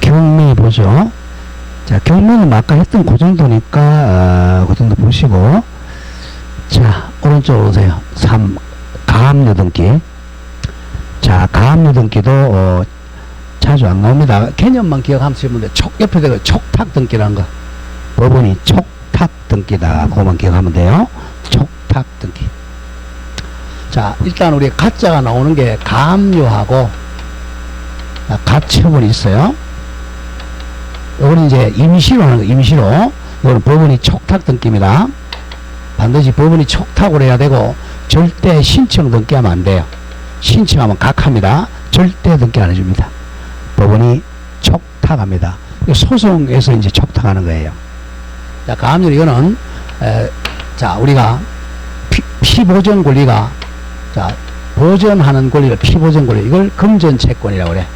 경매 보죠. 자, 경매는 아까 했던 그 정도니까, 그 정도 보시고. 자, 오른쪽으로 오세요. 3, 가압류 등기. 자, 가압류 등기도, 자주 안 나옵니다. 개념만 기억하면 되는데, 옆에 대고 촉탁 등기라는 거. 법원이 촉탁 등기다. 그거만 기억하면 돼요. 촉탁 등기. 자, 일단 우리 가짜가 나오는 게 가압류하고 가처분이 있어요. 이거는 이제 임시로 하는 거, 임시로. 이거는 법원이 촉탁 등기입니다. 반드시 법원이 촉탁을 해야 되고, 절대 신청 등기하면 안 돼요. 신청하면 각합니다. 절대 등기 안 해줍니다. 법원이 촉탁합니다. 소송에서 이제 촉탁하는 거예요. 자, 가압류 이거는, 자, 우리가 피보전 권리가, 자, 보전하는 권리를 피보전 권리, 이걸 금전채권이라고 그래.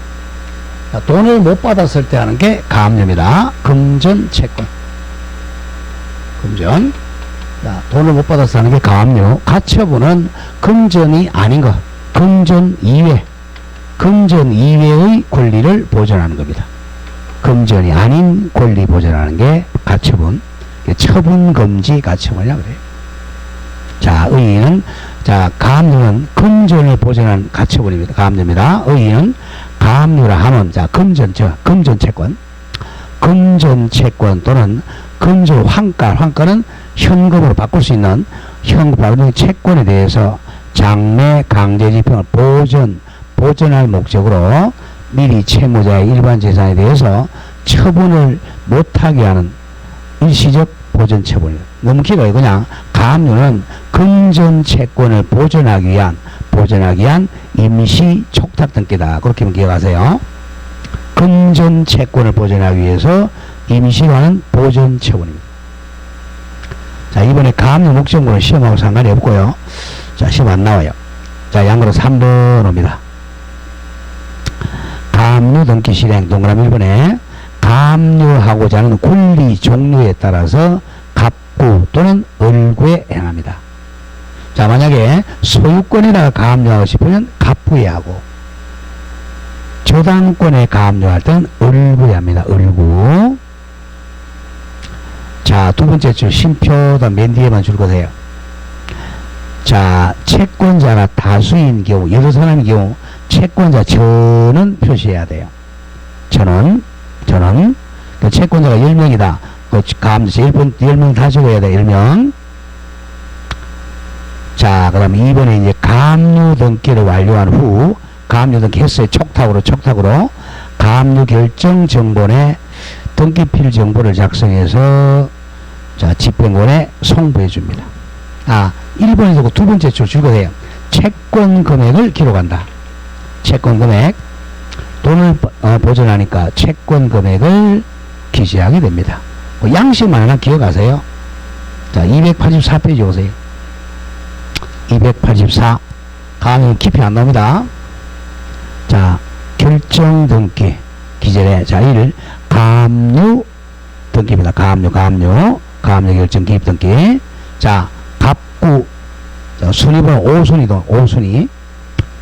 자, 돈을 못 받았을 때 하는 게 가압류입니다. 금전채권. 금전. 자, 돈을 못 받아서 하는 게 가압류. 가처분은 금전이 아닌 거. 금전 이외. 금전 이외의 권리를 보전하는 겁니다. 금전이 아닌 권리 보전하는 게 가처분. 처분금지 가처분이라고 그래요. 자, 의의는, 자, 가압류는 금전을 보전한 가처분입니다. 가압류입니다. 의의는 가압류라 하면, 자, 금전채권. 금전채권 또는 금전 환가는 현금으로 바꿀 수 있는 현금 채권에 대해서 장래 강제집행을 보전할 목적으로 미리 채무자의 일반 재산에 대해서 처분을 못하게 하는 일시적 보전 처분이에요. 너무 길어요. 그냥 가압류는 금전채권을 보전하기 위한 임시 촉탁 등기다. 그렇게 기억하세요. 금전채권을 보전하기 위해서 임시로 하는 보전 처분입니다. 자, 이번에 가압류 목적물은 시험하고 상관이 없고요. 자, 시험 안 나와요. 자, 양으로 3번 옵니다. 가압류 등기 실행 동그라미 1번에 가압류하고자 하는 권리 종류에 따라서 갑구 또는 을구에 행합니다. 자, 만약에 소유권에다가 가압류하고 싶으면 갑구에 하고, 저당권에 가압류할 때는 을구에 합니다. 을구. 자, 두 번째 줄 심표다 맨 뒤에만 줄 거세요. 자, 채권자가 다수인 경우, 여러 사람인 경우 채권자 저는 표시해야 돼요. 저는 채권자가 10명이다. 그 가압류 10명 다 적어야 돼. 10명. 자, 그럼 2번에 이제 가압류 등기를 완료한 후, 가압류 등기 했어요. 촉탁으로 가압류 결정 정본에 등기필 정보를 작성해서, 자, 집행본에 송부해 줍니다. 아, 1번에서 두 번째 줄 줄거세요. 채권 금액을 기록한다. 채권 금액. 돈을 보전하니까 채권 금액을 기재하게 됩니다. 뭐 양식만 하나 기억하세요. 자, 284페이지 오세요. 284. 가압류는 깊이 안 나옵니다. 자, 결정 등기. 기재래. 자, 1. 가압류 등기입니다. 가압류 결정 기입 등기. 자, 갑구. 자, 순위번호 5순위도 5순위.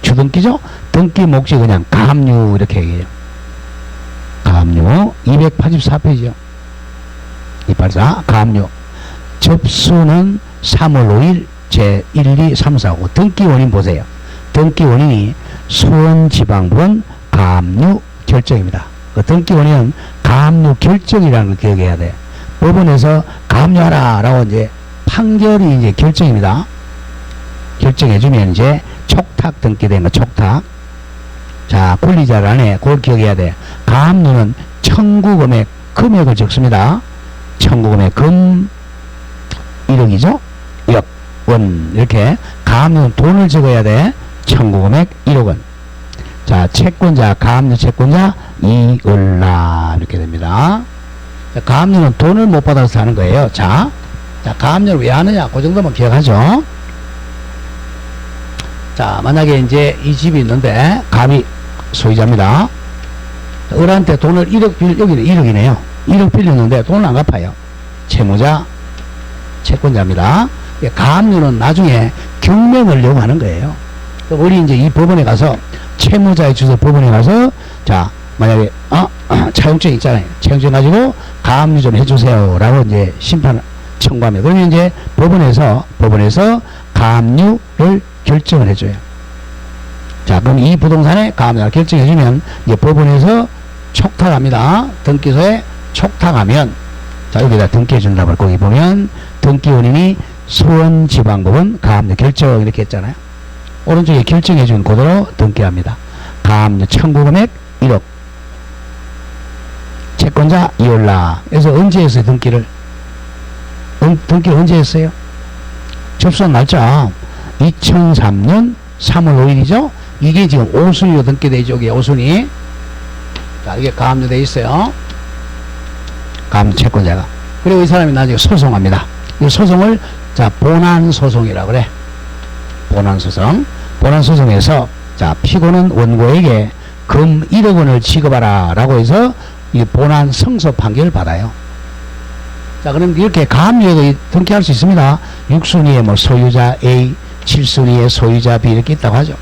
주등기죠? 등기 목적이 그냥 가압류 이렇게 얘기해요. 가압류 284페이지요. 284 가압류. 접수는 3월 5일 제 1, 2, 3, 4, 5. 등기 원인 보세요. 등기 원인이 수원지방법원 가압류 결정입니다. 그 등기 원인은 가압류 결정이라는 걸 기억해야 돼. 법원에서 가압류하라 라고 이제 판결이 이제 결정입니다. 결정해주면 이제 촉탁 등기된 거, 촉탁. 자, 권리자를 안에 그걸 기억해야 돼. 가압류는 청구금액, 금액을 적습니다. 청구금액, 금, 1억이죠? 1억, 원. 이렇게. 가압류는 돈을 적어야 돼. 청구금액, 1억 원. 자, 채권자, 가압류 채권자, 이을라. 이렇게 됩니다. 자, 가압류는 돈을 못 받아서 하는 거예요. 자, 가압류를 왜 하느냐? 그 정도만 기억하죠? 자, 만약에 이제 이 집이 있는데 갑이 소유자입니다. 을한테 돈을 1억 여기는 1억이네요. 1억 빌렸는데 돈을 안 갚아요. 채무자, 채권자입니다. 가압류는 나중에 경매 넣으려고 하는 거예요. 우리 이제 이 법원에 가서 채무자의 주소 법원에 가서, 자, 만약에 차용증 있잖아요. 차용증 가지고 가압류 좀 해주세요라고 이제 심판 청구하면 그러면 이제 법원에서 가압류를 결정을 해줘요. 자, 그럼 이 부동산에 가압류를 결정해주면 이제 법원에서 촉탁합니다. 등기소에 촉탁하면 자, 여기다 등기해준다고 거기 보면 등기원인이 수원지방법원 가압류 결정 이렇게 했잖아요. 오른쪽에 결정해준 그대로 등기합니다. 가압류 청구금액 1억. 채권자 이올라. 그래서 언제 했어요, 등기를? 등기를 언제 했어요? 접수한 날짜 2003년 3월 5일이죠? 이게 지금 오순위로 등기되어 있죠. 여기 오순위. 자, 이게 가압류 되어 있어요. 가압류 채권자가. 그리고 이 사람이 나중에 소송합니다. 이 소송을, 자, 본안소송이라 그래. 본안소송. 본안소송에서, 자, 피고는 원고에게 금 1억 원을 지급하라. 라고 해서 이 본안 승소 판결을 받아요. 자, 그럼 이렇게 가압류에도 등기할 수 있습니다. 6순위에 뭐 소유자 A, 7순위에 소유자 B 이렇게 있다고 하죠.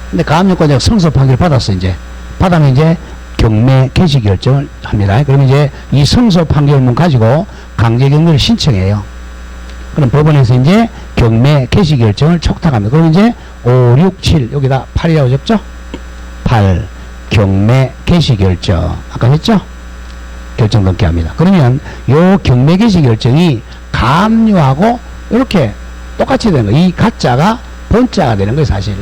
근데 가압류권자가 승소 판결을 받았어, 이제. 받으면 이제 경매 개시 결정을 합니다. 그러면 이제 이 승소 판결문 가지고 강제 경매를 신청해요. 그럼 법원에서 이제 경매 개시 결정을 촉탁합니다. 그러면 이제 5, 6, 7 여기다 8이라고 적죠? 8 경매 개시 결정 아까 했죠? 결정 등기합니다. 그러면 요 경매 개시 결정이 가압류하고 이렇게 똑같이 되는 거예요. 이 가짜가 본자가 되는 거예요, 사실.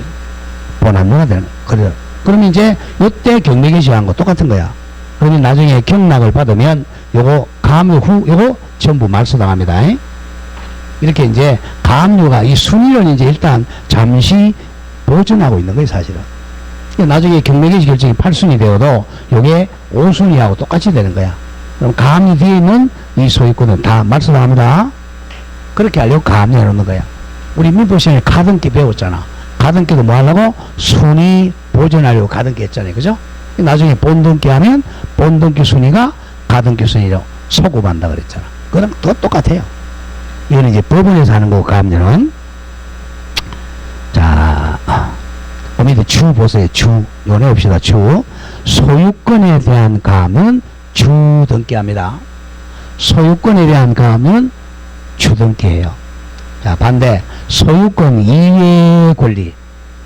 본합류가 되는 거예요. 그러면 이제 이때 경매 개시한 거 똑같은 거야. 그러면 나중에 경락을 받으면 요거 가압류 후 요거 전부 말소당합니다. 이렇게 이제 가압류가 이 순위를 이제 일단 잠시 보존하고 있는 거예요, 사실은. 나중에 경매 개시 결정이 8순위 되어도 요게 5순위하고 똑같이 되는 거야. 그럼 가압류 뒤에 있는 이 소유권은 다 말소당합니다. 그렇게 하려고 가압류 해놓는 거야. 우리 민법 시간에 가등기 배웠잖아. 가등기도 뭐 하려고? 순위 보존하려고 가등기 했잖아요. 그죠? 나중에 본등기 하면 본등기 순위가 가등기 순위로 소급한다 그랬잖아. 그럼 더 똑같아요. 이거는 이제 법원에서 하는 거고, 가압류는. 자, 밑에 주 보세요. 주. 요네 봅시다. 주. 소유권에 대한 가압류는 주 등기합니다. 소유권에 대한 가압류는 주 등기예요. 자, 반대. 소유권 이외의 권리.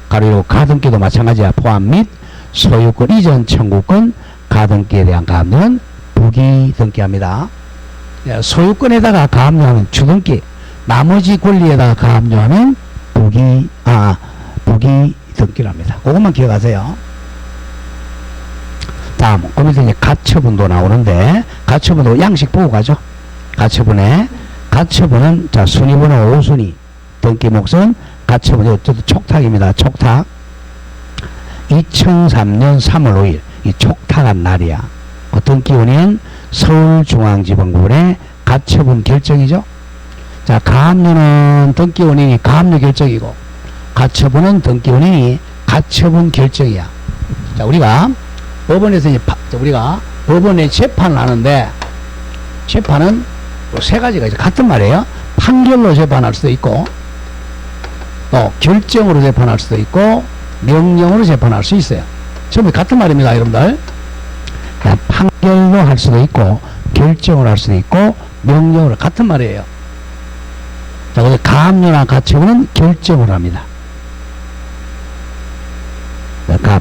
가로 가등기도 마찬가지야. 포함 및 소유권 이전 청구권 가등기에 대한 가압류는 부기 등기합니다. 소유권에다가 가압류하면 주등기, 나머지 권리에다가 가압류하면 부기 등기랍니다. 그것만 기억하세요. 다음, 그 밑에 이제 가처분도 나오는데, 가처분도 양식 보고 가죠. 가처분은, 자, 순위번호 5순위, 등기 목선, 가처분이 어쨌든 촉탁입니다. 촉탁. 2003년 3월 5일, 이 촉탁한 날이야. 등기원인은 서울중앙지방법원의 가처분 결정이죠. 자, 가압류는 등기원인이 가압류 결정이고, 가처분은 등기원인이 가처분 결정이야. 자, 우리가 법원에서 이제 우리가 법원에 재판을 하는데, 재판은 세 가지가 있어요. 같은 말이에요. 판결로 재판할 수도 있고, 또 결정으로 재판할 수도 있고, 명령으로 재판할 수 있어요. 전부 같은 말입니다, 여러분들. 판결로 할 수도 있고, 결정을 할 수도 있고, 명령으로 같은 말이에요. 자, 근데 가압류나 가처분은 결정을 합니다.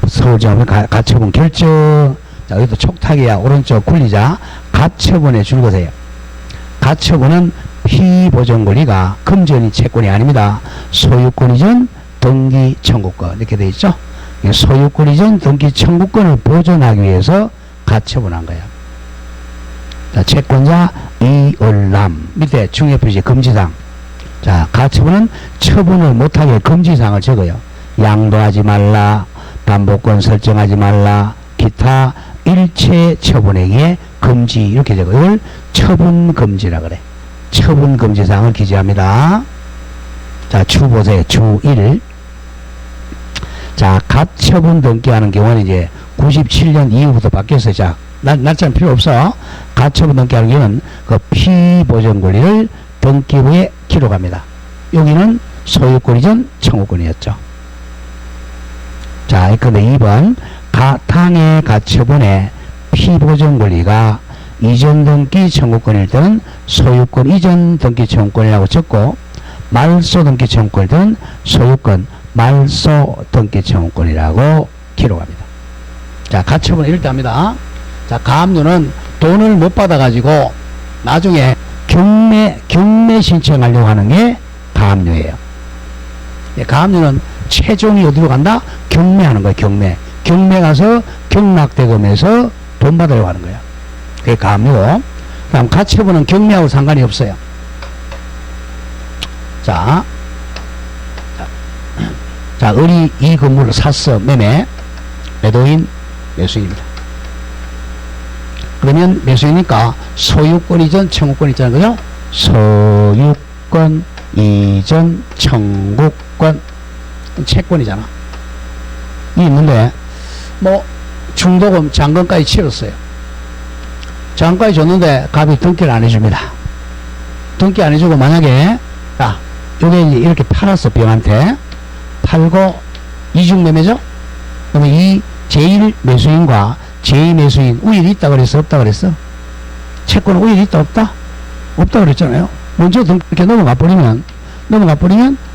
서울지방법원 가처분 결정. 자, 여기도 촉탁이야. 오른쪽 굴리자. 가처분에 줄거세요. 가처분은 피보존 권리가 금전이 채권이 아닙니다. 소유권 이전 등기 청구권 이렇게 되어 있죠. 소유권 이전 등기 청구권을 보존하기 위해서 가처분한 거야. 자, 채권자 이을남 밑에 중요 표시 금지사항. 자, 가처분은 처분을 못하게 금지사항을 적어요. 양도하지 말라, 담보권 설정하지 말라, 기타 일체 처분행위의 금지 이렇게 적어요. 이걸 처분금지라 그래. 처분금지사항을 기재합니다. 자, 주 보세요. 주 1. 자, 가처분 등기하는 경우는 이제 97년 이후부터 바뀌었어요. 자, 날짜는 필요 없어. 가처분 등기하는 경우는 그 피보존 권리를 등기부에 기록합니다. 여기는 소유권 이전 청구권이었죠. 자, 근데 2번 당해 가처분의 피보전 권리가 이전 등기 청구권일 때는 소유권 이전 등기 청구권이라고 적고, 말소 등기 청구권일 때는 소유권 말소 등기 청구권이라고 기록합니다. 자, 가처분 이럴 때 합니다. 자, 가압류는 돈을 못 받아가지고 나중에 경매 신청하려고 하는 게 가압류예요. 가압류는 최종이 어디로 간다? 경매하는 거예요. 경매 가서 경락대금에서 돈 받으려고 하는 거예요. 그게 가압류고, 그다음 가처분은 경매하고 상관이 없어요. 자, 을이 이 건물을 샀어. 매매. 매도인, 매수인입니다. 그러면 매수이니까 소유권 이전 청구권 있잖아요. 그죠? 소유권 이전 청구권, 채권이잖아. 이 있는데 뭐 중도금 잔금까지 치렀어요. 잔금까지 줬는데 갑이 등기를 안 해줍니다. 등기 안 해주고 만약에 요게 이제 이렇게 팔았어. 병한테 팔고 이중매매죠. 그러면 이 제1 매수인과 제2 매수인 우일이 있다 그랬어? 없다 그랬어? 채권은 우일이 있다 없다? 없다 그랬잖아요. 먼저 이렇게 넘어가 버리면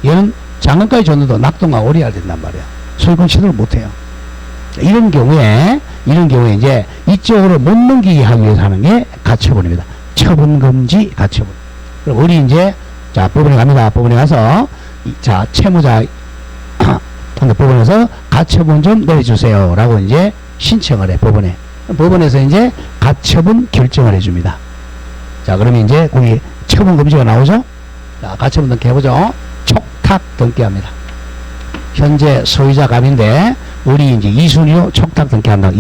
얘는 잔금까지 줬는데 낙동과 오리해야 된단 말이야. 소유권 취득을 못해요. 이런 경우에 이제 이쪽으로 못 넘기게 하기 위해서 하는 게 가처분입니다. 처분금지 가처분. 그럼 우리 이제 자, 법원에 갑니다. 법원에 가서 자, 채무자 법원에서 가처분 좀 내려주세요 라고 이제 신청을 해. 법원에서 이제 가처분 결정을 해줍니다. 자, 그러면 이제 거기 처분금지가 나오죠. 자, 가처분 등기 해보죠. 촉탁 등기합니다. 현재 소유자 갑인데 우리 이제 2순위로 촉탁 등기한다.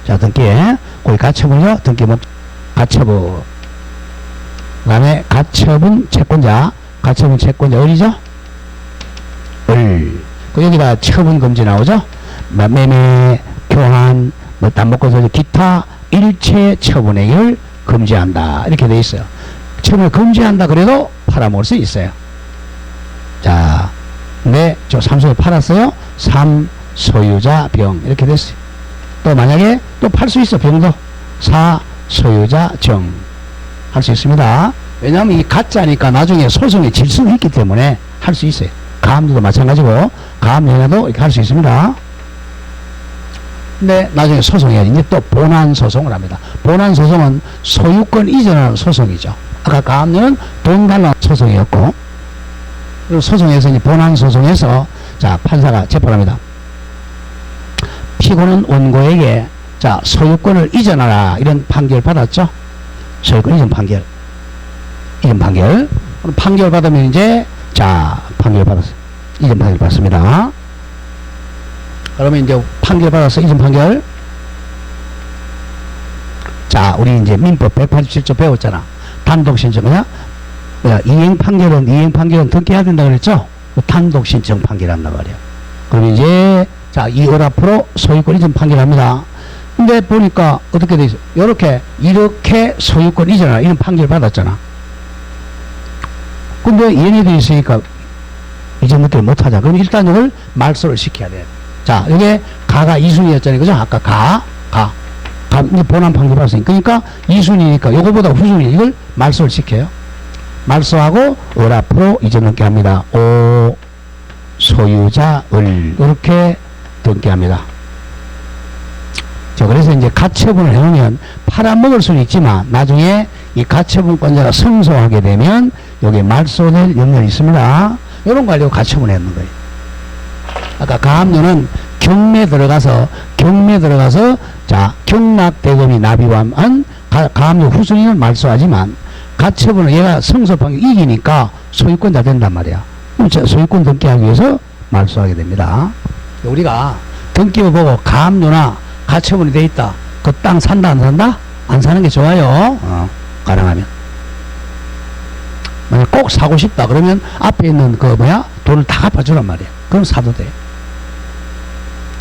자, 등기해. 거기 가처분이요. 등기 가처분. 그 다음에 가처분 채권자 을이죠. 여기다 처분금지 나오죠. 매매, 교환, 딴 먹고서 기타 일체 처분행위를 금지한다. 이렇게 돼 있어요. 처분을 금지한다 그래도 팔아먹을 수 있어요. 자, 근데 저 3소유 팔았어요. 3 소유자 병 이렇게 됐어요. 또 만약에 또 팔 수 있어. 병도 4 소유자 정 할 수 있습니다. 왜냐하면 이 가짜니까 나중에 소송에 질 수는 있기 때문에 할 수 있어요. 가압류도 마찬가지고 가압류도 이렇게 할 수 있습니다. 근데 나중에 소송해야지. 이제 또 본안소송을 합니다. 본안소송은 소유권 이전하는 소송이죠. 아까 가압류는 돈 달라는 소송이었고, 그리고 소송에서 이제 본안소송에서 자, 판사가 재판을 합니다. 피고는 원고에게 자, 소유권을 이전하라 이런 판결 받았죠. 소유권 이전 판결. 판결 받으면 이제 자, 판결 받았어요. 이전 판결 받습니다. 그러면 이제 판결 받았어. 이전 판결. 자, 우리 이제 민법 187조 배웠잖아. 단독 신청이야. 이행 판결은 등기해야 된다 그랬죠. 단독 신청 판결한단 말이야. 그럼 이제 자, 이 을 앞으로 소유권 이전 판결합니다. 근데 보니까 어떻게 돼 있어? 이렇게 소유권 이전하라 이런 판결 받았잖아. 근데 얘네들이 있으니까 이전 느낌을 못하자. 그럼 일단 이걸 말소를 시켜야 돼. 자, 이게 가가 2순위였잖아요. 그죠? 아까 가, 이제 본안 판결 받았으니까. 그러니까 2순위니까 요거보다 후순위 이걸 말소를 시켜요. 말소하고 을 앞으로 이전 등기합니다. 5 소유자 을 이렇게 등기합니다. 자, 그래서 이제 가처분을 해놓으면 팔아먹을 수는 있지만 나중에 이 가처분권자가 승소하게 되면 여기 말소될 염려가 있습니다. 이런 거 하려고 가처분을 했는 거예요. 아까 가압류는 경매 들어가서 자, 경락대금이 납입한 가압류 후순위는 말소하지만 가처분은 얘가 승소판결 이기니까 소유권자 된단 말이야. 그럼 소유권 등기하기 위해서 말소하게 됩니다. 우리가 등기부 보고 가압류나 가처분이 돼 있다. 그 땅 산다 안 산다? 안 사는 게 좋아요. 가능하면. 만약 꼭 사고 싶다 그러면 앞에 있는 돈을 다 갚아주란 말이야. 그럼 사도 돼.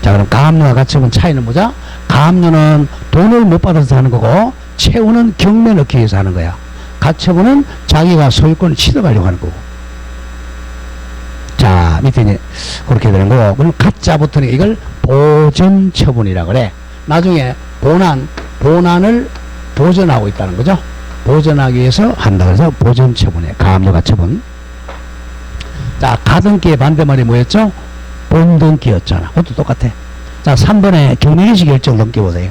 자, 그럼 가압류와 가처분 차이는 뭐죠? 가압류는 돈을 못 받아서 하는 거고 채우는 경매 넣기 위해서 하는 거야. 가처분은 자기가 소유권을 취득하려고 하는 거고. 자, 밑에 이제 그렇게 되는 거고, 그럼 가짜부터는 이걸 보전 처분이라 그래. 나중에 본안을 보전하고 있다는 거죠. 보전하기 위해서 한다 그래서 보전 처분에 가압류가 처분. 자, 가등기의 반대말이 뭐였죠? 본등기였잖아. 그것도 똑같아. 자, 3번에 경매개시 결정 등기 보세요.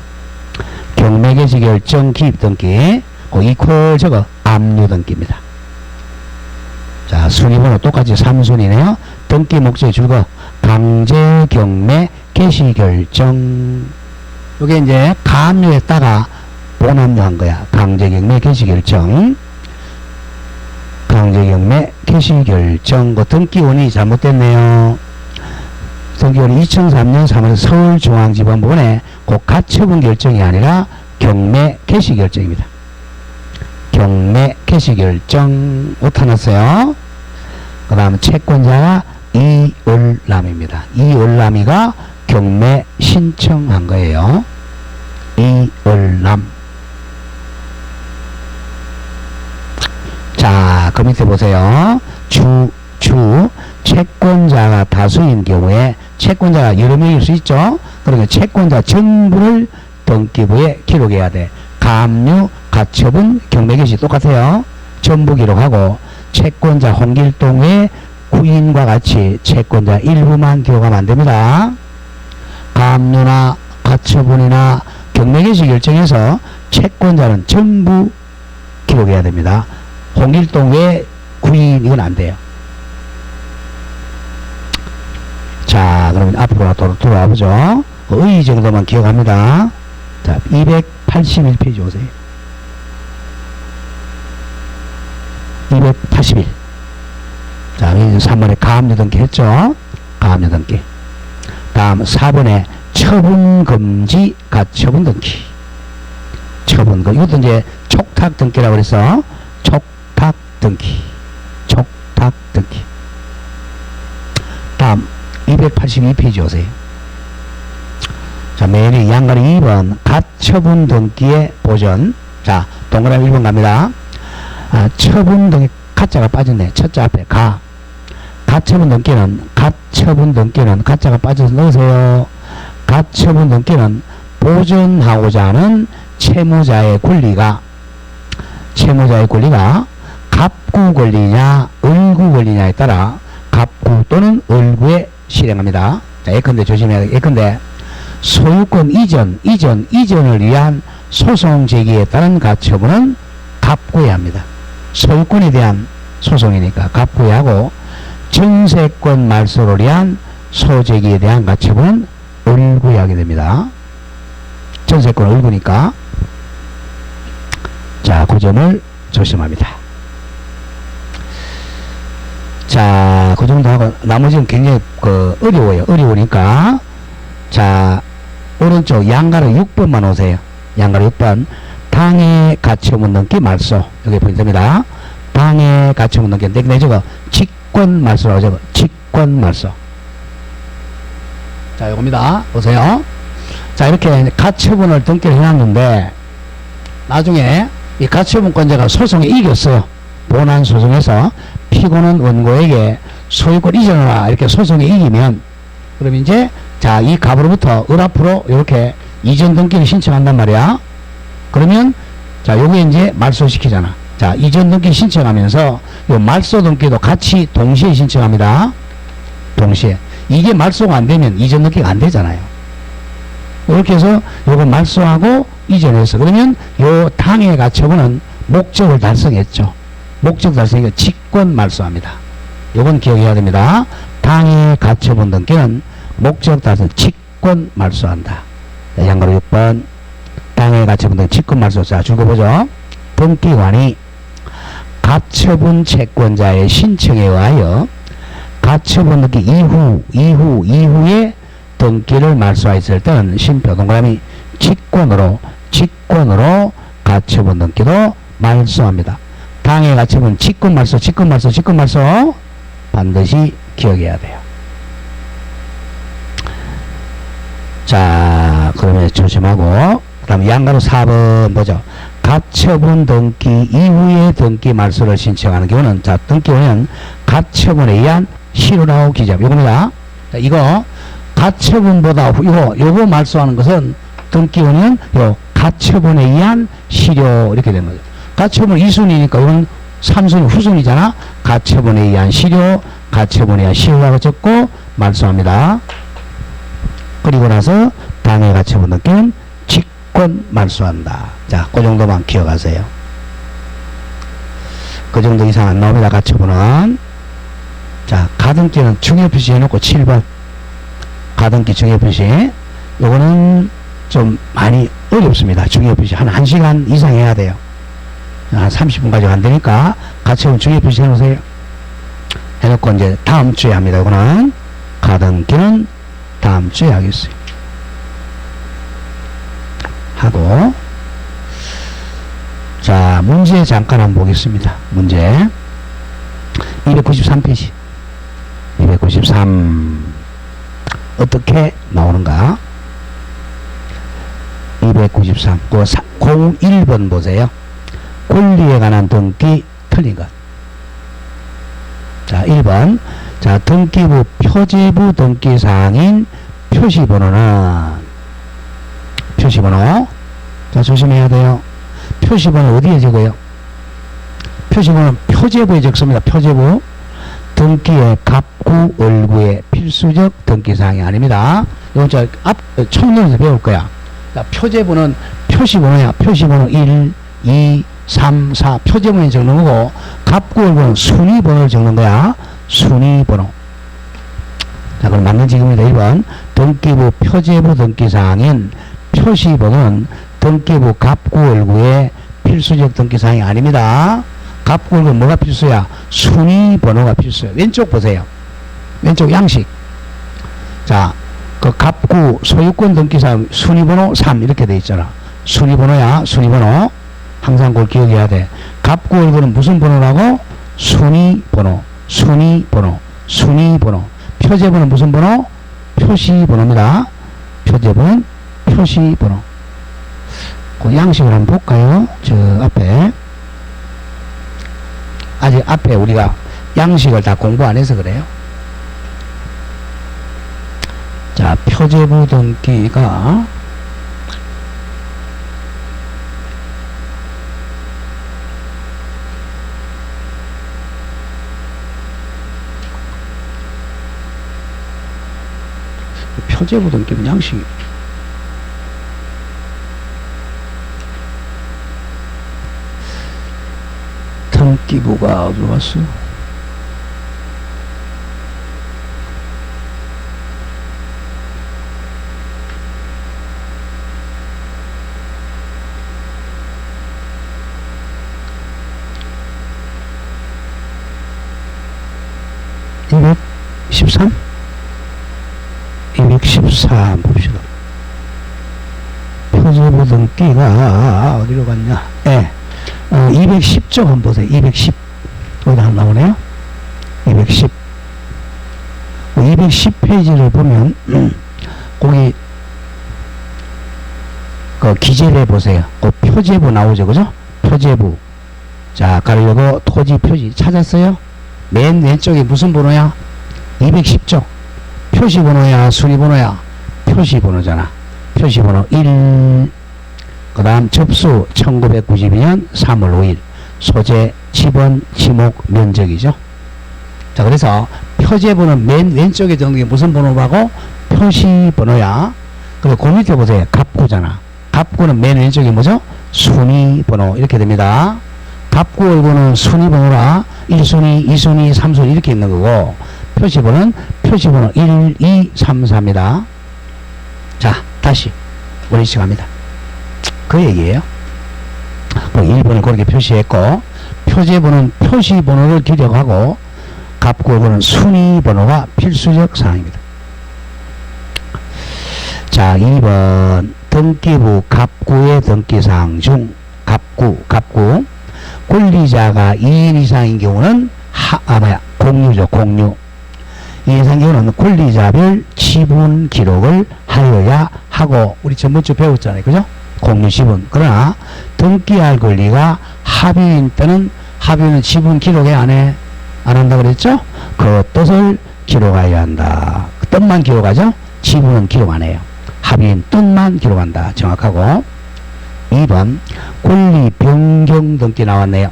경매개시 결정 기입 등기. 그 이퀄 저거 압류 등기입니다. 자, 순위번호 똑같이 3순위네요. 등기 목적의 줄거 강제 경매 개시 결정. 요게 이제 가압류에다가 본압류한 거야. 강제 경매 개시 결정. 강제 경매 개시 결정. 그 등기원이 잘못됐네요. 등기원이 2003년 3월 서울중앙지방법원에 그 가처분 결정이 아니라 경매 개시 결정입니다. 경매 개시 결정 나타났어요. 그 다음 채권자가 이을남입니다. 이을남이가 경매 신청한 거예요. 이을남. 자, 그 밑에 보세요. 채권자가 다수인 경우에 채권자가 여러 명일 수 있죠. 그러니까 채권자 전부를 등기부에 기록해야 돼. 가압류, 가처분, 경매개시 똑같아요. 전부 기록하고 채권자 홍길동의 구인과 같이 채권자 일부만 기록하면 안 됩니다. 가압류나 가처분이나 경매개시 결정에서 채권자는 전부 기록해야 됩니다. 홍길동의 구인 이건 안 돼요. 자, 그러면 앞으로 돌아와 보죠. 의 정도만 기억합니다. 자, 281페이지 오세요. 281. 자, 3번에 가압류 등기 했죠? 가압류 등기. 다음 4번에 처분 금지 가처분 등기. 처분 금지. 이것도 이제 촉탁 등기라고 그래서 촉탁 등기. 촉탁 등기. 다음 282페이지 오세요. 자, 메일이 양가리 2번 가처분 등기의 보전. 자, 동그라미 1번 갑니다. 처분 등기 가짜가 빠졌네. 첫자 앞에 가처분 등기는 가짜가 빠져서 넣으세요. 가처분 등기는 보전하고자 하는 채무자의 권리가 갑구 권리냐 을구 권리냐에 따라 갑구 또는 을구에 실행합니다. 자, 예컨대 조심해야 돼. 예컨대 소유권 이전을 위한 소송 제기에 따른 가처분은 갑구에 합니다. 소유권에 대한 소송이니까 갑구에 하고 전세권 말소를 위한 소제기에 대한 가처분은 을구에 하게 됩니다. 전세권 을구니까. 자, 그 점을 조심합니다. 자, 그 정도 하고 나머지는 굉장히 어려우니까. 자, 오른쪽 양가로 6번만 오세요. 양가로 6번 당해 가처분 등기 말소. 여기 포인트입니다. 당해 가처분 등기. 근데 저거 직권 말소라고 적어. 직권 말소. 자, 요겁니다. 보세요. 자, 이렇게 가처분을 등기를 해놨는데 나중에 이 가처분권자가 소송에 이겼어요. 본안 소송에서 피고는 원고에게 소유권 이전하라 이렇게 소송에 이기면 그럼 이제 자, 이 갑으로부터 을 앞으로 이렇게 이전 등기를 신청한단 말이야. 그러면 자, 요게 이제 말소시키잖아. 자, 이전 등기 신청하면서 요 말소 등기도 같이 동시에 신청합니다. 동시에. 이게 말소가 안 되면 이전 등기가 안 되잖아요. 이렇게 해서 요거 말소하고 이전해서 그러면 요 당해 가처분은 목적을 달성했죠. 목적 달성이니까 직권 말소합니다. 요건 기억해야 됩니다. 당해 가처분 등기는 목적 달성 직권 말소한다. 양가로 6번 당해 가처분 등기 직권 말소. 자, 줄거 보죠. 등기관이 가처분 채권자의 신청에 의하여 가처분 등기 이후에 등기를 말소했을 때는 심표 동그라미 직권으로 가처분 등기도 말소합니다. 당해 가처분 직권 말소 반드시 기억해야 돼요. 자, 그러면 조심하고 그 다음 양가로 4번 보죠. 가처분 등기 이후에 등기 말소를 신청하는 경우는 자, 등기원은 가처분에 의한 실효라고 기재합니다. 이겁니다. 자, 이거 가처분보다 요거 말소하는 것은 등기원인은 요 가처분에 의한 실효 이렇게 된 거죠. 가처분 2순위니까 이건 3순위 후순위잖아. 가처분에 의한 실효, 가처분에 의한 실효라고 적고 말소합니다. 그리고 나서 당해 가처분 등기는 직권 말소한다. 자, 그 정도만 기억하세요. 그 정도 이상 안 나옵니다. 가처분은. 자, 가등기는 중요표시 해놓고 7번. 가등기 중요표시. 요거는 좀 많이 어렵습니다. 중요표시. 한 1시간 이상 해야 돼요. 한 30분까지 안 되니까 가처분 중요표시 해놓으세요. 해놓고 이제 다음 주에 합니다. 요거는. 가등기는 다음 주에 하겠어요. 하고. 자, 문제 잠깐 한번 보겠습니다. 문제 293페이지 293 어떻게 나오는가. 293 01번 보세요. 권리에 관한 등기 틀린 것. 자, 1번. 자, 등기부 표제부 등기사항인 표시번호는 표시번호. 자, 조심해야 돼요. 표시번호 어디에 적어요? 표시번호는 표제부에 적습니다. 표제부. 등기의 갑구, 월구의 필수적 등기사항이 아닙니다. 이건 저 앞 청년에서 배울 거야. 자, 표제부는 표시번호야. 표시번호 1, 2, 3, 4 표제번호에 적는 거고, 갑구, 월구는 순위번호를 적는 거야. 순위번호. 자, 그럼 맞는 지금입니다. 1번. 등기부 표제부 등기사항인 표시번호는 등기부 갑구, 월구의 필수적 등기사항이 아닙니다. 갑구, 월구 뭐가 필수야? 순위번호가 필수야. 왼쪽 보세요. 왼쪽 양식. 자, 그 갑구 소유권 등기사항 순위번호 3 이렇게 돼 있잖아. 순위번호야. 순위번호. 항상 그걸 기억해야 돼. 갑구, 월구는 무슨 번호라고? 순위번호. 순위번호. 순위번호. 표제번호는 무슨 번호? 표시번호입니다. 표제번호는 표시번호. 그 양식을 한번 볼까요? 저 앞에. 아직 앞에 우리가 양식을 다 공부 안 해서 그래요. 자, 표제부 등기가 표제부 등기는 양식이 등기부가 어디로 갔어? 이 213 봅시다. 표제부 등기가 어디로 갔냐? 예. 210쪽 한번 보세요. 210. 거기다 안 나오네요. 210. 210페이지를 보면, 거기, 그 기재를 해보세요. 그 표제부 나오죠. 그죠? 표제부. 자, 가려고 토지 표지 찾았어요? 맨 왼쪽에 무슨 번호야? 210쪽. 표시번호야? 순위번호야? 표시번호잖아. 표시번호 1. 그 다음 접수 1992년 3월 5일 소재 지번 지목 면적이죠. 자, 그래서 표제번호는 맨 왼쪽에 적는 게 무슨 번호라고? 표시번호야. 그리고 그 밑에 보세요. 갑구잖아. 갑구는 맨 왼쪽에 뭐죠? 순위번호 이렇게 됩니다. 갑구 월구는 순위번호라 1순위, 2순위, 3순위 이렇게 있는 거고, 표시번호는 표시번호 1, 2, 3, 4입니다. 자, 다시 원리식 합니다. 그 얘기예요. 1번을 그렇게 표시했고, 표제번호는 표시번호를 기록하고, 갑구월구는 순위번호가 필수적 사항입니다. 자, 2번 등기부 갑구의 등기사항 중 갑구 권리자가 2인 이상인 경우는 공유죠. 공유. 2인 이상인 경우는 권리자별 지분 기록을 하여야 하고, 우리 전번주 배웠잖아요. 그죠? 공유 지분. 그러나 등기할 권리가 합의인 때는 합의는 지분 기록에 안 해? 안 한다 그랬죠? 그 뜻을 기록하여야 한다. 그 뜻만 기록하죠? 지분은 기록 안 해요. 합의인 뜻만 기록한다. 정확하고. 2번 권리 변경 등기 나왔네요.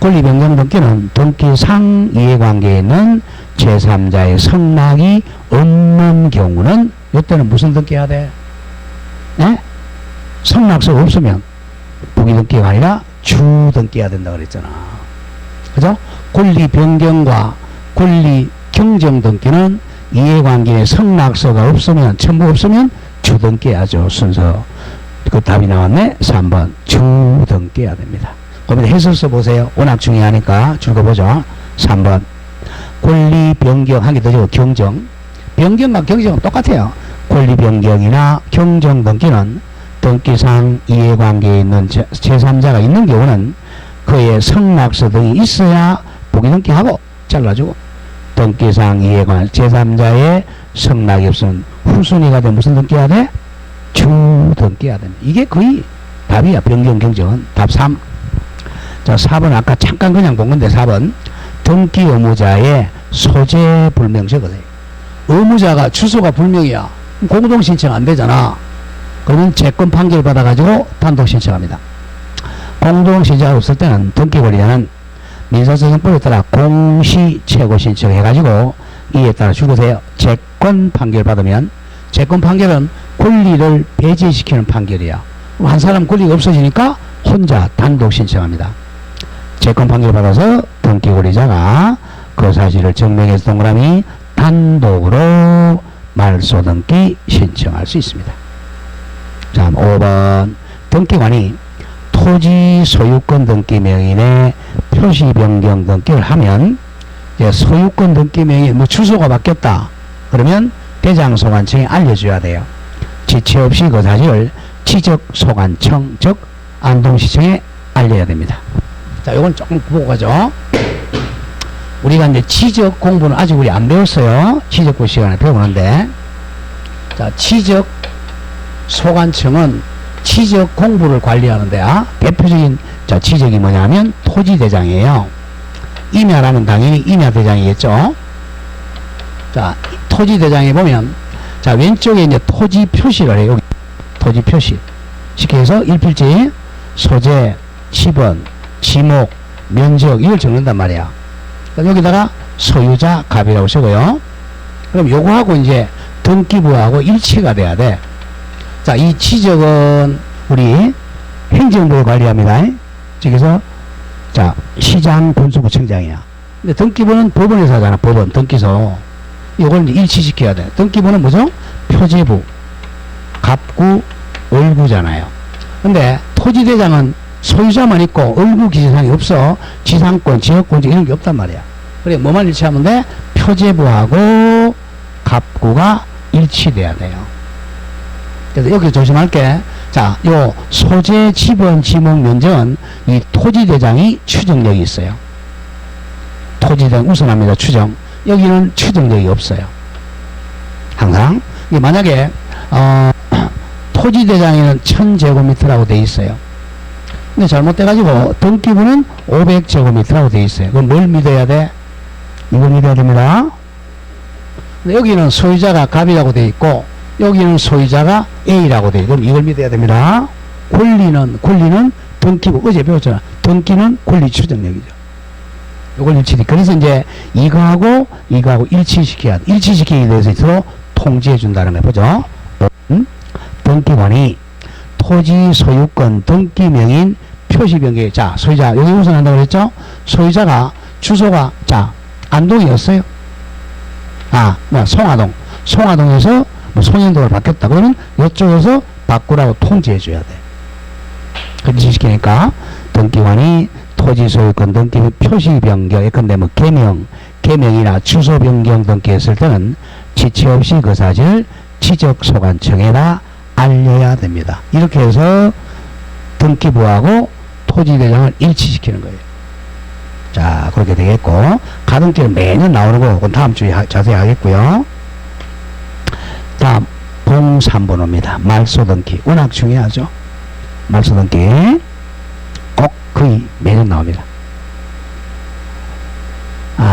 권리 변경 등기는 등기상 이해관계에 있는 제3자의 성락이 없는 경우는 이때는 무슨 등기해야 돼? 네? 성락서가 없으면 부기 등기가 아니라 주 등기해야 된다 그랬잖아. 그죠? 권리 변경과 권리 경정 등기는 이해관계에 성락서가 없으면, 첨부 없으면 주 등기해야죠. 순서. 그 답이 나왔네. 3번 주 등기해야 됩니다. 그러면 해설서 보세요. 워낙 중요하니까 읽어보죠. 3번 권리 변경 한 개 더 적어. 경정. 변경과 경정은 똑같아요. 권리 변경이나 경정 등기는 등기상 이해관계에 있는 제3자가 있는 경우는 그의 성락서 등이 있어야 부기 등기하고 잘라주고, 등기상 이해관 제3자의 성락이 없으면 후순위가 돼 무슨 등기해야 돼? 주 등기해야 됩니다. 이게 거의 답이야. 변경 경정은. 답 3. 자, 4번 아까 잠깐 그냥 본 건데 4번 등기 의무자의 소재 불명시거든요. 의무자가 주소가 불명이야. 공동 신청 안 되잖아. 그러면 채권 판결 받아가지고 단독 신청합니다. 공동 신청이 없을 때는 등기 권리자는 민사소송법에 따라 공시 최고 신청해가지고 이에 따라 주고세요. 채권 판결 받으면, 채권 판결은 권리를 배제시키는 판결이야. 한 사람 권리가 없어지니까 혼자 단독 신청합니다. 채권 판결 받아서 등기 권리자가 그 사실을 증명해서 동그라미 단독으로 말소 등기 신청할 수 있습니다. 자, 5번 등기관이 토지 소유권 등기 명인의 표시 변경 등기를 하면, 이제 소유권 등기 명인 뭐 주소가 바뀌었다 그러면 대장소관청에 알려줘야 돼요. 지체 없이 그 사실을 지적소관청 즉 안동시청에 알려야 됩니다. 자, 요건 조금 보고 가죠. 우리가 이제 지적 공부는 아직 우리 안 배웠어요. 지적부 시간에 배우는데, 자, 지적 소관청은 지적 공부를 관리하는데, 대표적인 자 지적이 뭐냐면 토지대장이에요. 임야라면 당연히 임야대장이겠죠. 자, 토지대장에 보면, 자, 왼쪽에 이제 토지 표시를 해요. 토지 표시. 쉽게 해서 일필지, 소재, 지번, 지목, 면적 이걸 적는단 말이야. 여기다가 소유자 갑이라고 적어요. 그럼 요거하고 이제 등기부하고 일치가 돼야 돼. 자, 이 지적은 우리 행정부가 관리합니다. 저기서 자, 시장 군수구청장이야. 근데 등기부는 법원에서 하잖아. 법원 등기소. 이걸 일치시켜야 돼. 등기부는 뭐죠? 표제부, 갑구, 을구잖아요. 근데 토지대장은 소유자만 있고 을구 기재상이 없어. 지상권, 지역권 이런 게 없단 말이야. 그래, 뭐만 일치하면 돼? 표제부하고 갑구가 일치돼야 돼요. 그래서 여기 조심할게. 자, 요 소재, 지번, 지목, 면적은 이 토지대장이 추정력이 있어요. 토지대장 우선합니다. 추정. 여기는 추정력이 없어요. 항상. 만약에 토지대장에는 1000제곱미터라고 돼 있어요. 근데 잘못돼가지고 등기부는 500제곱미터라고 돼 있어요. 그럼 뭘 믿어야 돼? 이걸 믿어야 됩니다. 근데 여기는 소유자가 갑이라고 돼 있고 여기는 소유자가 A라고 돼 있고 그럼 이걸 믿어야 됩니다. 권리는 등기부 어제 배웠잖아. 등기는 권리 추정력이죠. 요걸 일치시키. 그래서 이제 이거하고 일치시키기 위해서 서로 통지해 준다는 거 보죠. 등기관이 토지 소유권 등기 명인 표시 변경. 자, 소유자 여기 우선한다고 그랬죠? 소유자가 주소가 자 안동이었어요. 송화동에서 뭐 송영도로 바뀌었다. 그러면 이쪽에서 바꾸라고 통지해 줘야 돼. 그렇게 시키니까 등기관이 토지 소유권 등기 표시 변경, 예컨대 뭐 개명이나 주소 변경 등기 했을 때는 지체 없이 그 사실을 지적소관청에다 알려야 됩니다. 이렇게 해서 등기부하고 토지대장을 일치시키는 거예요. 자, 그렇게 되겠고, 가등기는 매년 나오는 거, 그건 다음 주에 자세히 하겠고요. 다음, 03번호입니다. 말소등기. 워낙 중요하죠. 말소등기. 꼭 거의 매년 나옵니다.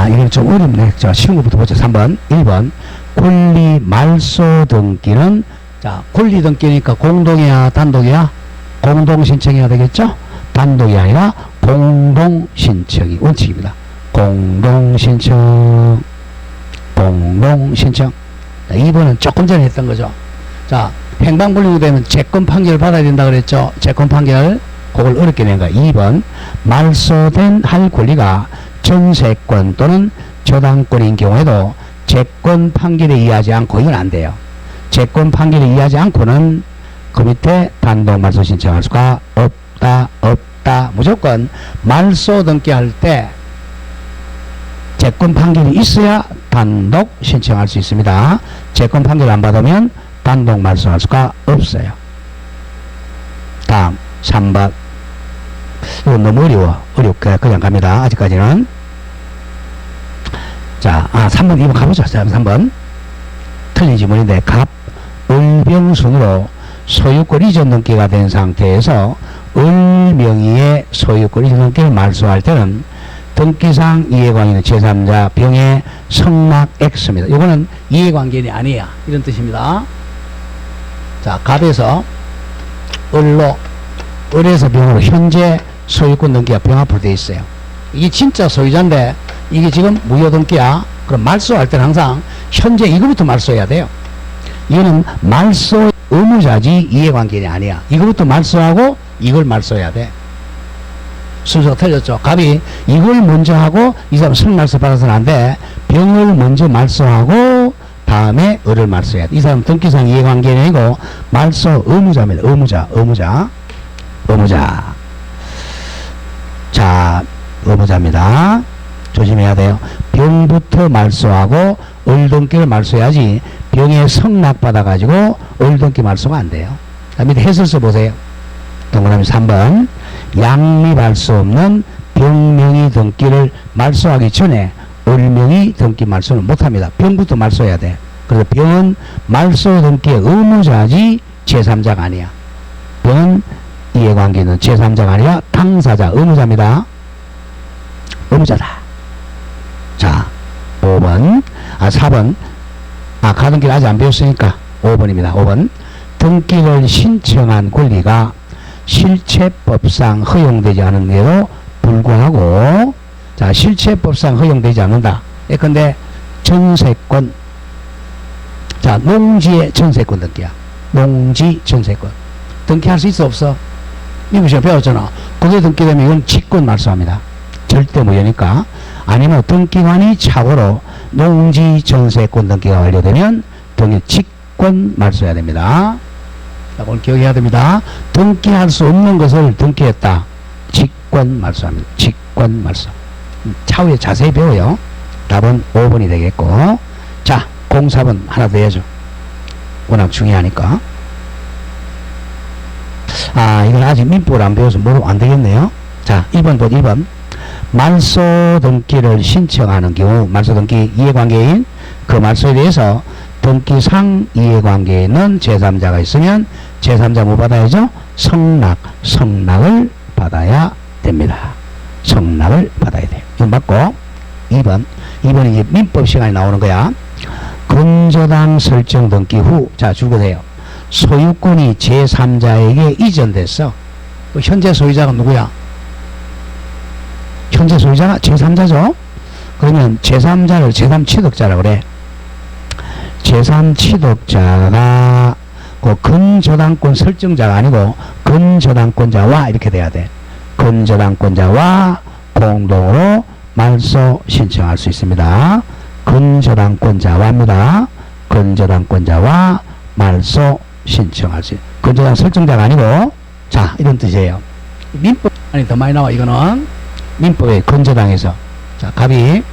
이건 좀 어렵네. 자, 쉬운 것부터 보죠. 3번. 1번. 권리 말소 등기는, 자, 권리 등기니까 공동이야, 단독이야? 공동 신청해야 되겠죠? 단독이 아니라 공동 신청이 원칙입니다. 공동 신청, 공동 신청. 2번은 조금 전에 했던 거죠. 자, 행방불명이 되면 채권 판결 받아야 된다 그랬죠? 채권 판결. 그걸 어렵게 낸 거야. 2번. 말소된 할 권리가 전세권 또는 저당권인 경우에도 채권 판결에 의하지 않고, 이건 안 돼요. 채권 판결에 의하지 않고는 그 밑에 단독 말소 신청할 수가 없다. 무조건 말소 등기할 때 채권 판결이 있어야 단독 신청할 수 있습니다. 채권 판결 안 받으면 단독 말소할 수가 없어요. 다음 3번. 이건 너무 어렵게 그냥 갑니다. 아직까지는. 자, 3번, 2번 가보죠. 3번. 틀린 지문인데, 갑, 을병순으로 소유권 이전 등기가 된 상태에서 을 명의의 소유권 이전 등기를 말소할 때는 등기상 이해관계는 제3자 병의 성락 X입니다. 이거는 이해관계는 아니야. 이런 뜻입니다. 자, 갑에서 을로, 을에서 병으로 현재 소유권 등기가 병 앞으로 되어 있어요. 이게 진짜 소유자인데 이게 지금 무효 등기야. 그럼 말소할 때는 항상 현재 이거부터 말소해야 돼요. 이거는 말소 의무자지 이해관계는 아니야. 이거부터 말소하고 이걸 말소해야 돼. 순서가 틀렸죠. 갑이 이걸 먼저 하고 이 사람 성말소 받아서는 안 돼. 병을 먼저 말소하고 다음에 을을 말소해야 돼. 이 사람 등기상 이해관계는 아니고 말소 의무자입니다. 의무자. 자, 의무자입니다. 조심해야 돼요. 병부터 말소하고 을 등기를 말소해야지 병에 성낙 받아가지고 을 등기 말소가 안 돼요. 자, 밑에 해설서 보세요. 동그라미 3번. 양립할 수 없는 병명의 등기를 말소하기 전에 을명의 등기 말소는 못합니다. 병부터 말소해야 돼. 그래서 병은 말소 등기의 의무자지 제3자가 아니야. 병은 이해관계는 제3자가 아니라 당사자, 의무자입니다. 의무자다. 자, 5번. 4번. 가등기를 아직 안 배웠으니까 5번입니다. 5번. 등기를 신청한 권리가 실체법상 허용되지 않은데도 불구하고, 자, 실체법상 허용되지 않는다. 예컨대 전세권, 자, 농지의 전세권 등기야. 농지 전세권 등기할 수 있어 없어? 이거 시험 배웠잖아. 그게 등기되면 이건 직권 말소합니다. 절대 무효니까. 아니면 등기관이 착오로 농지 전세권 등기가 완료되면 등기 직권 말소해야 됩니다. 자, 오늘 기억해야 됩니다. 등기할 수 없는 것을 등기했다. 직권 말소합니다. 직권 말소. 차후에 자세히 배워요. 답은 5번이 되겠고. 자, 04번 하나 더 해야죠. 워낙 중요하니까. 이건 아직 민법을 안 배워서 모르면 안 되겠네요. 자, 2번 보죠. 2번. 말소 등기를 신청하는 경우, 말소 등기 이해관계인 그 말소에 대해서 등기상 이해관계에는 제3자가 있으면 제3자 뭐 받아야죠? 성락을 받아야 됩니다. 성락을 받아야 돼요. 이거 맞고. 2번이 이제 민법 시간에 나오는 거야. 근저당 설정 등기 후, 자, 줄거세요. 소유권이 제3자에게 이전됐어. 현재 소유자가 누구야? 현재 소유자가 제3자죠? 그러면 제3자를 제3취득자라고 그래. 제3취득자가 그 근저당권 설정자가 아니고 근저당권자와 이렇게 돼야 돼. 근저당권자와 공동으로 말소 신청할 수 있습니다. 근저당권자와입니다. 근저당권자와 말소 신청할 수 있어요. 근저당 설정자가 아니고, 자, 이런 뜻이에요. 민법 아니 더 많이 나와. 이거는 민법의 근저당에서, 자, 갑이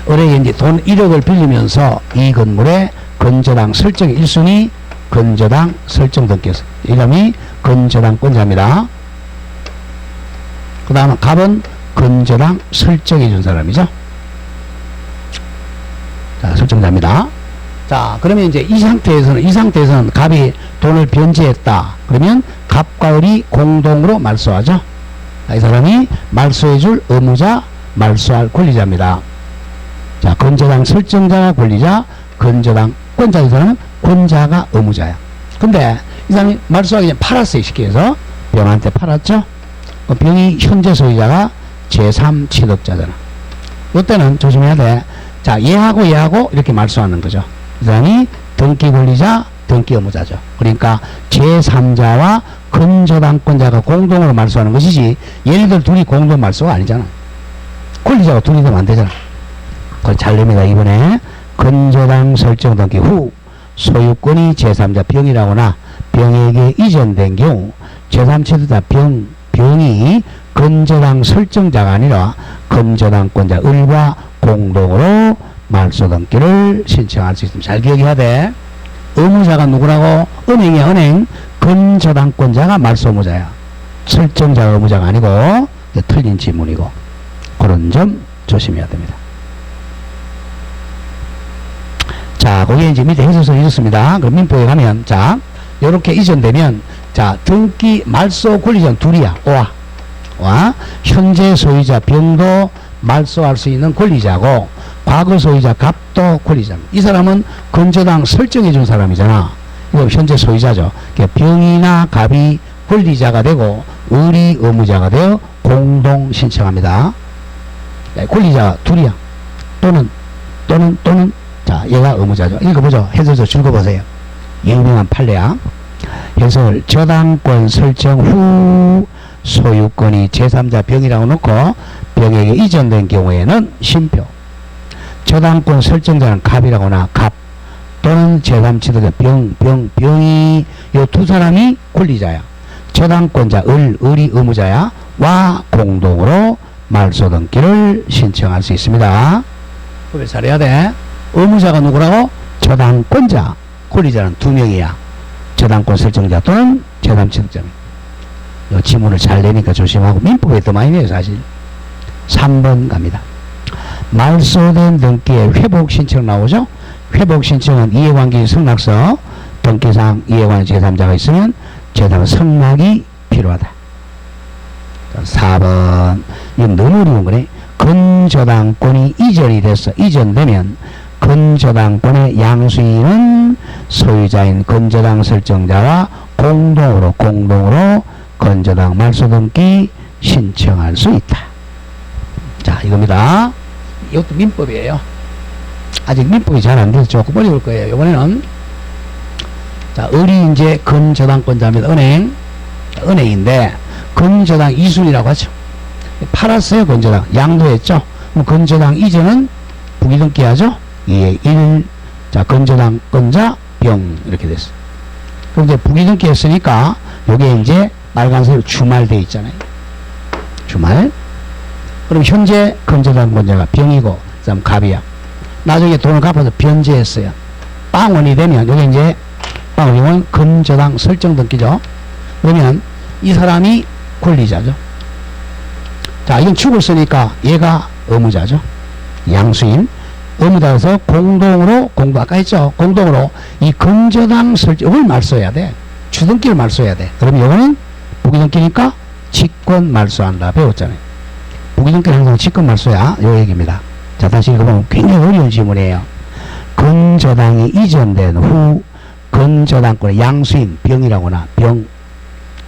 을에게 이제 돈 1억을 빌리면서 이 건물에 근저당 설정 1순위 근저당 설정 등기였어요. 이름이 근저당권자입니다. 그 다음에 갑은 근저당 설정해 준 사람이죠. 자, 설정자입니다. 자, 그러면 이제 이 상태에서는 갑이 돈을 변제했다. 그러면 갑과 을이 공동으로 말소하죠. 자, 이 사람이 말소해 줄 의무자, 말소할 권리자입니다. 자, 건저당 설정자가 권리자, 건저당 권자, 이 사람은 권자가 의무자야. 근데 이 사람이 말소하기 전에 팔았어요. 쉽게 해서 병한테 팔았죠. 병이 현재 소유자가 제3취득자잖아. 이때는 조심해야 돼. 자, 얘하고 이렇게 말소하는 거죠. 이 사람이 등기 권리자, 등기 의무자죠. 그러니까 제3자와 건저당권자가 공동으로 말소하는 것이지 얘네들 둘이 공동 말소가 아니잖아. 권리자가 둘이 되면 안 되잖아. 그걸 잘 냅니다. 이번에 건저당 설정 등기 후 소유권이 제3자 병이라거나 병에게 이전된 경우 제3취득자 병이 건저당 설정자가 아니라 건저당권자 을과 공동으로 말소 등기를 신청할 수 있습니다. 잘 기억해야 돼. 의무자가 누구라고? 은행이야. 은행. 건저당권자가 말소 의무자야. 설정자가 의무자가 아니고 틀린 지문이고 그런 점 조심해야 됩니다. 자, 거기에 이제 밑에 해설서를 읽었습니다. 그럼 민법에 가면, 자, 요렇게 이전되면, 자, 등기 말소 권리자는 둘이야. 와, 현재 소유자 병도 말소할 수 있는 권리자고, 과거 소유자 갑도 권리자입니다. 이 사람은 건저당 설정해 준 사람이잖아. 이거 현재 소유자죠. 병이나 갑이 권리자가 되고, 을이 의무자가 되어 공동 신청합니다. 권리자가 둘이야. 또는, 자, 얘가 의무자죠. 읽어보죠. 해설서 읽어보세요. 유명한 판례야. 해설, 저당권 설정 후 소유권이 제3자 병이라고 놓고 병에게 이전된 경우에는 심표. 저당권 설정자는 갑이라거나 갑 또는 제3취득자 병이 요 두 사람이 권리자야. 저당권자 을이 의무자야. 와 공동으로 말소 등기를 신청할 수 있습니다. 그걸 잘해야 돼. 의무자가 누구라고? 저당권자, 권리자는 두 명이야. 저당권 설정자 또는 제3취득자. 이 지문을 잘 내니까 조심하고 민법에 더 많이 내요 사실. 3번 갑니다. 말소된 등기에 회복 신청 나오죠. 회복 신청은 이해관계 승낙서 등기상 이해관계 제3자가 있으면 제3 승낙이 필요하다. 4번 이건 너무 어려운 거네. 건저당권이 이전이 됐어. 이전되면 건저당권의 양수인은 소유자인 건저당 설정자와 공동으로 건저당 말소 등기 신청할 수 있다. 자, 이겁니다. 이것도 민법이에요. 아직 민법이 잘 안 돼서 조금 어려울 거예요. 이번에는 자, 을이 이제 건저당권자입니다. 은행인데 건저당 이순이라고 하죠. 팔았어요. 건저당 양도했죠. 그럼 건저당 이전은 부기등기 하죠. 예, 1. 자, 건저당 건자 병 이렇게 됐어. 그럼 이제 부기등기 했으니까 요게 이제 빨간색으로 주말돼 있잖아요. 주말. 그럼 현재 건저당 건자가 병이고 그다음 갑이야. 나중에 돈을 갚아서 변제했어요. 빵원이 되면 요게 이제 빵원이면 건저당 설정 등기죠. 그러면 이 사람이 권리자죠. 자, 이건 죽었으니까 얘가 의무자죠. 양수인. 의무자에서 공동으로, 아까 했죠. 공동으로 이 건저당 설정을 말소해야 돼. 주등기를 말소해야 돼. 그럼 이거는 부기등기니까 직권 말소한다. 배웠잖아요. 부기등기는 항상 직권 말소야. 요 얘기입니다. 자, 다시 읽어보면 굉장히 어려운 지문이에요. 건저당이 이전된 후 건저당권의 양수인 병이라거나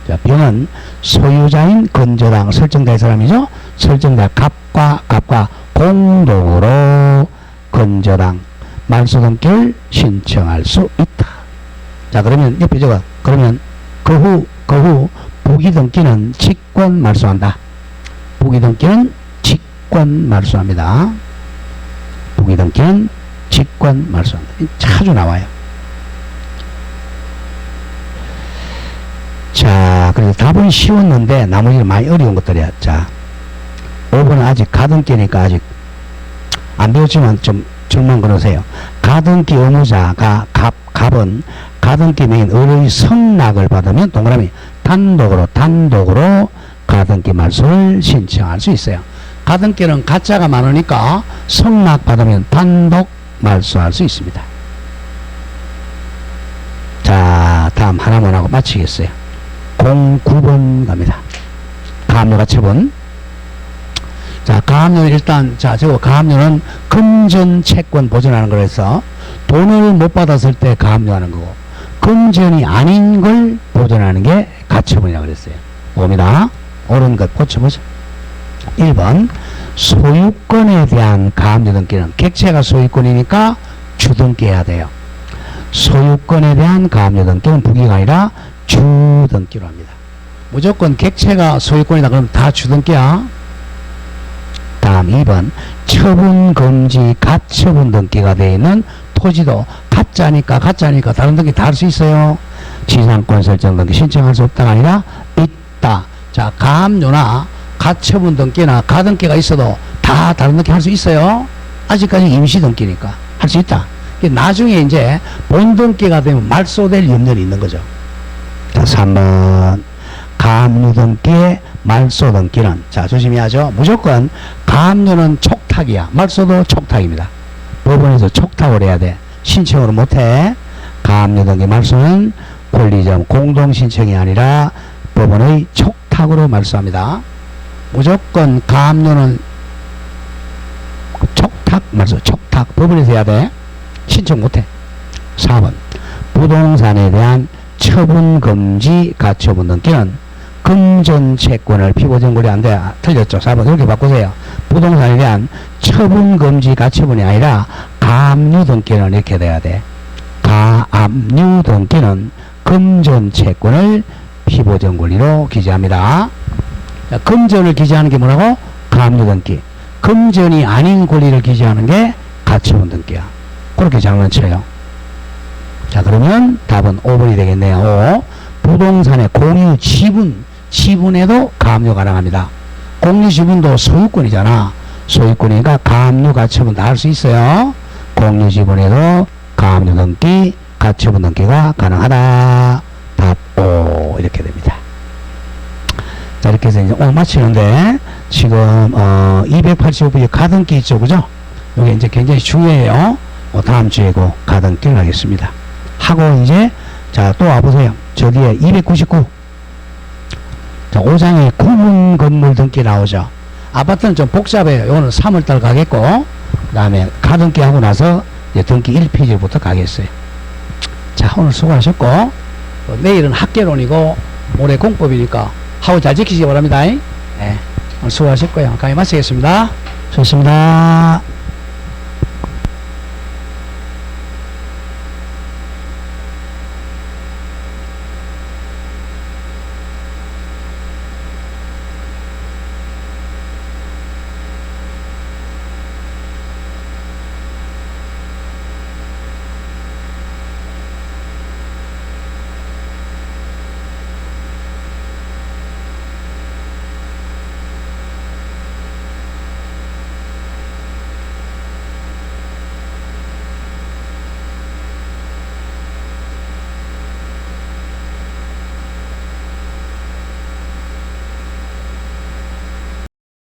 자, 병은 소유자인 건저당 설정자의 사람이죠. 설정자 갑과 공동으로 건저당 말소 등기를 신청할 수 있다. 자, 그러면 옆에 적어. 그러면 그 후 부기등기는 직권 말소한다. 부기등기는 직권 말소합니다. 부기등기는 직권 말소한다. 자주 나와요. 자, 그래서 답은 쉬웠는데 나머지는 많이 어려운 것들이야. 자, 5번은 아직 가등기니까 아직 안 배웠지만 좀 정만 걸으세요. 가등기 의무자가 갑은 가등기 명인 을의 승낙을 받으면 동그라미 단독으로 가등기 말소를 신청할 수 있어요. 가등기는 가짜가 많으니까 승낙 받으면 단독 말소할 수 있습니다. 자, 다음 하나만 하고 마치겠어요. 09번 갑니다. 가압류 가처분. 자, 가압류는 일단, 자, 저거 가압류는 금전 채권 보존하는 거라서 돈을 못 받았을 때 가압류하는 거고, 금전이 아닌 걸 보존하는 게 가처분이라고 그랬어요. 옵니다. 옳은 것 고쳐보죠. 1번, 소유권에 대한 가압류 등기는 객체가 소유권이니까 주등기 해야 돼요. 소유권에 대한 가압류 등기는 부기가 아니라 주등기로 합니다. 무조건 객체가 소유권이다 그러면 다 주등기야. 다음 2번, 처분금지 가처분 등기가 되어 있는 토지도 가짜니까 다른 등기 다 할 수 있어요. 지상권 설정 등기 신청할 수 없다가 아니라 있다. 자, 가압류나 가처분 등기나 가등기가 있어도 다 다른 등기 할 수 있어요. 아직까지 임시 등기니까 할 수 있다. 나중에 이제 본 등기가 되면 말소될 염려는 있는 거죠. 자, 3번, 가압류 등기의 말소 등기는, 자, 조심해야죠. 무조건 가압류는 촉탁이야. 말소도 촉탁입니다. 법원에서 촉탁을 해야 돼. 신청으로 못해. 가압류 등기 말소는 권리점 공동신청이 아니라 법원의 촉탁으로 말소합니다. 무조건 가압류는 촉탁 말소, 촉탁 법원에서 해야 돼. 신청 못해. 4번, 부동산에 대한 처분금지 가처분 등기는 금전채권을 피보전 권리 안 돼. 틀렸죠. 4번 이렇게 바꾸세요. 부동산에 대한 처분금지 가처분이 아니라 가압류 등기는 이렇게 돼야 돼. 가압류 등기는 금전채권을 피보전 권리로 기재합니다. 자, 금전을 기재하는 게 뭐라고? 가압류 등기. 금전이 아닌 권리를 기재하는 게 가처분 등기야. 그렇게 장난쳐요. 자, 그러면 답은 5번이 되겠네요. 5. 부동산의 공유 지분에도 가압류 가능합니다. 공유 지분도 소유권이잖아. 소유권이니까 가압류 가처분 다 할 수 있어요. 공유 지분에도 가압류 등기, 가처분 등기가 가능하다. 답 5 이렇게 됩니다. 자, 이렇게 해서 이제 오늘 마치는데 지금 285페이지 가등기 있죠, 그죠? 이게 이제 굉장히 중요해요. 다음 주에고 가등기를 하겠습니다. 하고 이제 자, 또 와보세요. 저 뒤에 299. 자, 5장에 구분 건물 등기 나오죠. 아파트는 좀 복잡해요. 이거는 3월달 가겠고, 그 다음에 가등기 하고 나서 이제 등기 1페이지부터 가겠어요. 자, 오늘 수고하셨고, 내일은 학개론이고 모레 공법이니까 하고 잘 지키시기 바랍니다. 네, 오늘 수고하셨고요. 강의 마치겠습니다. 좋습니다.